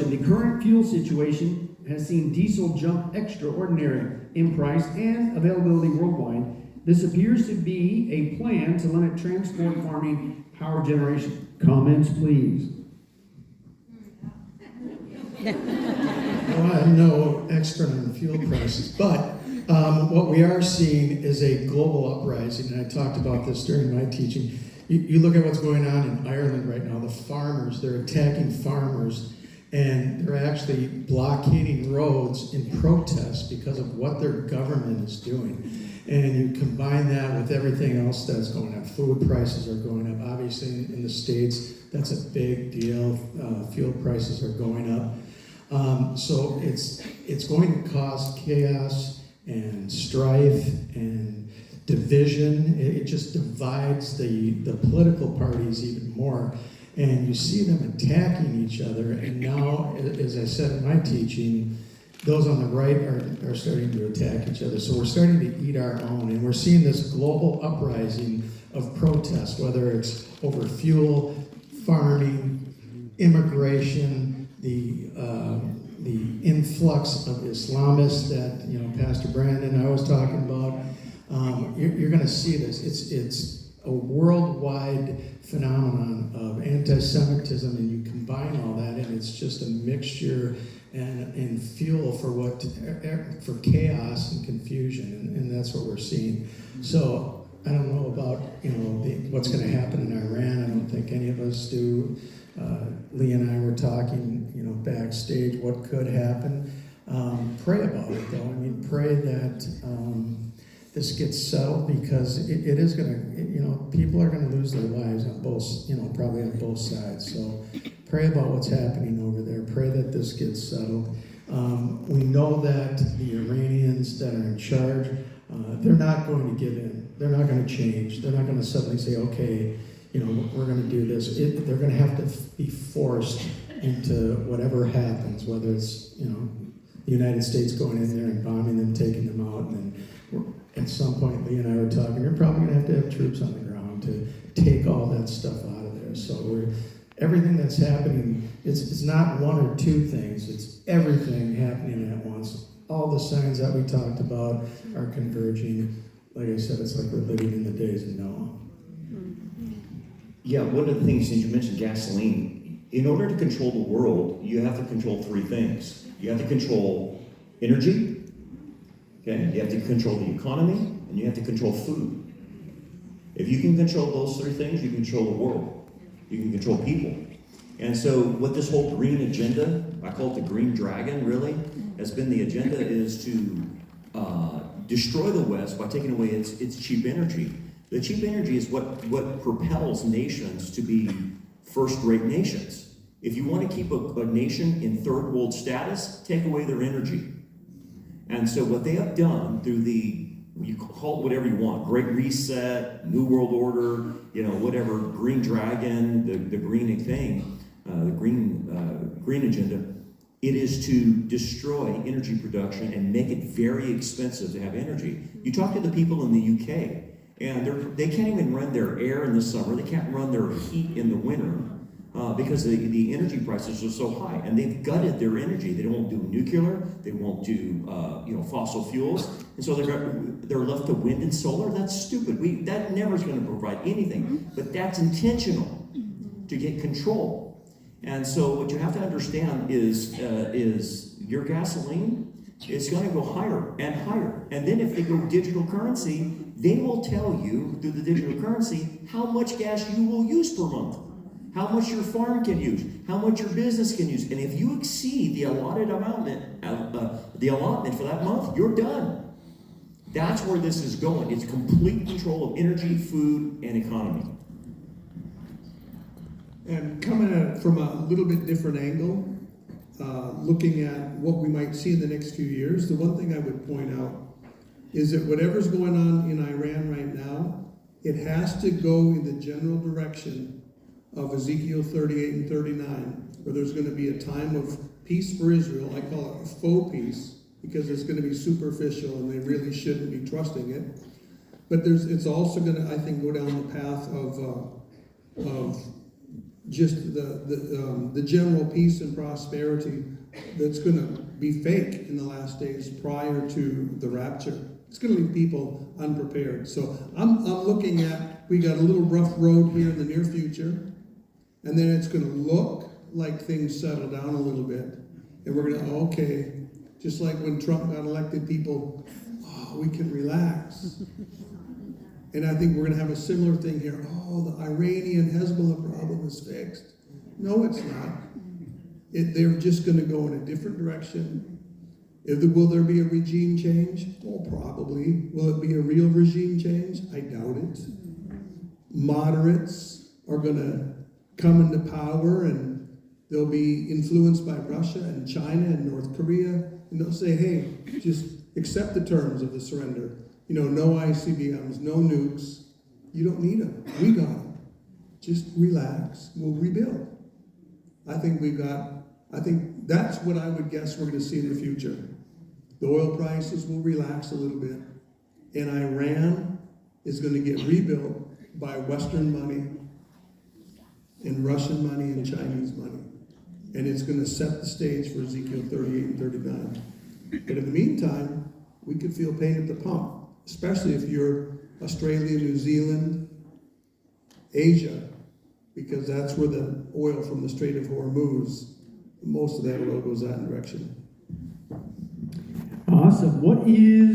question. The current fuel situation has seen diesel jump extraordinary in price and availability worldwide. This appears to be a plan to limit transport, farming, power generation. Comments, please. Well, I'm no expert on fuel prices, but what we are seeing is a global uprising, and I talked about this during my teaching. You look at what's going on in Ireland right now. The farmers, they're attacking farmers, and they're actually blockading roads in protest because of what their government is doing. And you combine that with everything else that's going on. Food prices are going up. Obviously, in the States, that's a big deal. Fuel prices are going up. So it's going to cause chaos and strife and division. It just divides the political parties even more. And you see them attacking each other. And now, as I said in my teaching, those on the right are starting to attack each other. So we're starting to eat our own. And we're seeing this global uprising of protest, whether it's over fuel, farming, immigration, the influx of Islamists that Pastor Brandon and I was talking about. You're going to see this. It's a worldwide phenomenon of anti-Semitism, and you combine all that, and it's just a mixture and fuel for chaos and confusion, and that's what we're seeing. So I don't know about what's going to happen in Iran. I don't think any of us do. Lee and I were talking, backstage what could happen. Pray about it, though. I mean, pray that this gets settled, because it is going to, people are going to lose their lives on both, probably on both sides. So pray about what's happening over there. Pray that this gets settled. We know that the Iranians that are in charge, they're not going to give in. They're not going to change. They're not going to suddenly say, okay, we're going to do this. They're going to have to be forced into whatever happens, whether it's, the United States going in there and bombing them, taking them out, and then at some point, Lee and I were talking, you're probably going to have troops on the ground to take all that stuff out of there. So everything that's happening, it's not one or two things, it's everything happening at once. All the signs that we talked about are converging. Like I said, it's like we're living in the days of Noah. Yeah, one of the things, since you mentioned gasoline, in order to control the world, you have to control three things. You have to control energy, okay? You have to control the economy, and you have to control food. If you can control those three things, you control the world. You can control people. And so what this whole green agenda, I call it the green dragon, really, has been the agenda is to destroy the West by taking away its cheap energy. The cheap energy is what propels nations to be first-rate nations. If you want to keep a nation in third world status, take away their energy. And so what they have done through you call it whatever you want, Great Reset, New World Order, whatever, Green Dragon, the green thing, the green agenda, it is to destroy energy production and make it very expensive to have energy. You talk to the people in the UK, and they can't even run their air in the summer. They can't run their heat in the winter because the energy prices are so high, and they've gutted their energy. They won't do nuclear. They won't do fossil fuels, and so they're left to wind and solar. That's stupid. That never is going to provide anything, but that's intentional to get control. And so what you have to understand is your gasoline is going to go higher and higher, and then if they go digital currency, they will tell you through the digital currency how much gas you will use per month, how much your farm can use, how much your business can use. And if you exceed the allotted allotment for that month, you're done. That's where this is going. It's complete control of energy, food, and economy. And coming at it from a little bit different angle, looking at what we might see in the next few years, the one thing I would point out is that whatever's going on in Iran right now, it has to go in the general direction of Ezekiel 38 and 39, where there's going to be a time of peace for Israel. I call it a faux peace, because it's going to be superficial and they really shouldn't be trusting it. But it's also going to, I think, go down the path of just the general peace and prosperity that's going to be fake in the last days prior to the rapture. It's going to leave people unprepared. So I'm looking at, we got a little rough road here in the near future, and then it's going to look like things settle down a little bit, and we're going to, okay, just like when Trump got elected, people, oh, we can relax. And I think we're going to have a similar thing here. Oh, the Iranian Hezbollah problem is fixed. No, it's not. They're just going to go in a different direction. Will there be a regime change? Oh, probably. Will it be a real regime change? I doubt it. Moderates are going to come into power, and they'll be influenced by Russia and China and North Korea, and they'll say, hey, just accept the terms of the surrender. You know, no ICBMs, no nukes. You don't need them. We got them. Just relax. We'll rebuild. I think that's what I would guess we're going to see in the future. The oil prices will relax a little bit, and Iran is going to get rebuilt by Western money and Russian money and Chinese money. And it's going to set the stage for Ezekiel 38 and 39. But in the meantime, we could feel pain at the pump, especially if you're Australia, New Zealand, Asia, because that's where the oil from the Strait of Hormuz, most of that oil goes that direction. Awesome. What is